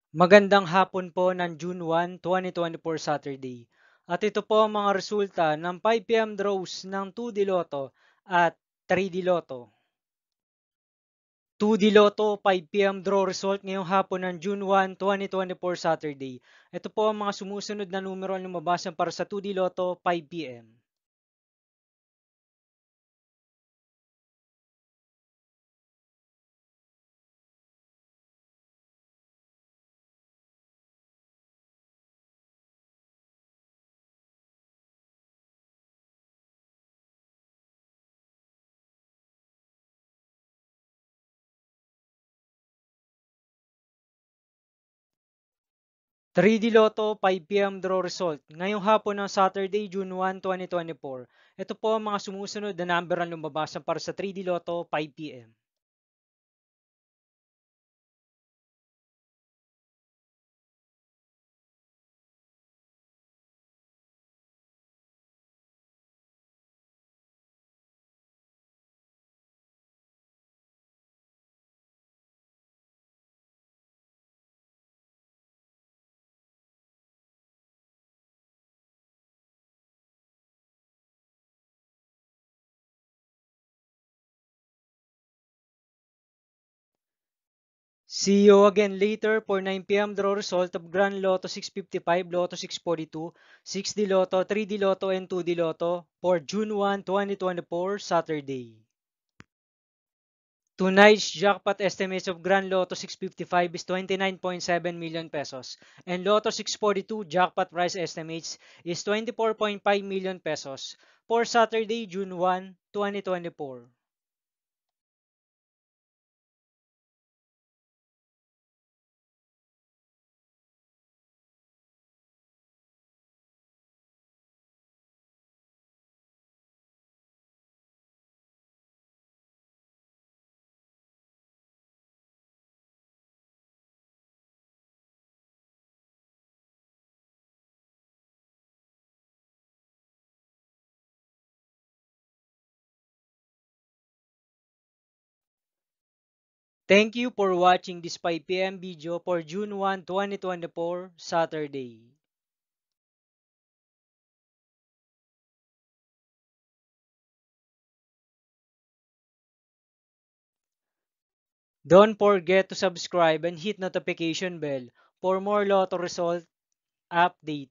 Magandang hapon po ng June 1, 2024 Saturday. At ito po ang mga resulta ng 5 PM draws ng 2D Lotto at 3D Lotto. 2D Lotto 5 PM draw result ngayong hapon ng June 1, 2024 Saturday. Ito po ang mga sumusunod na numero ang lumabas para sa 2D Lotto 5 PM. 3D Lotto 5 PM draw result ngayong hapon ng Saturday, June 1, 2024. Ito po ang mga sumusunod na number ang lumabas para sa 3D Lotto 5 PM. See you again later for 9 PM draw result of Grand Lotto 655, Lotto 642, 6D Lotto, 3D Lotto, and 2D Lotto for June 1, 2024, Saturday. Tonight's jackpot estimates of Grand Lotto 655 is 29.7 million pesos and Lotto 642 jackpot price estimates is 24.5 million pesos for Saturday, June 1, 2024. Thank you for watching this 5 PM video for June 1, 2024, Saturday. Don't forget to subscribe and hit notification bell for more Lotto result update.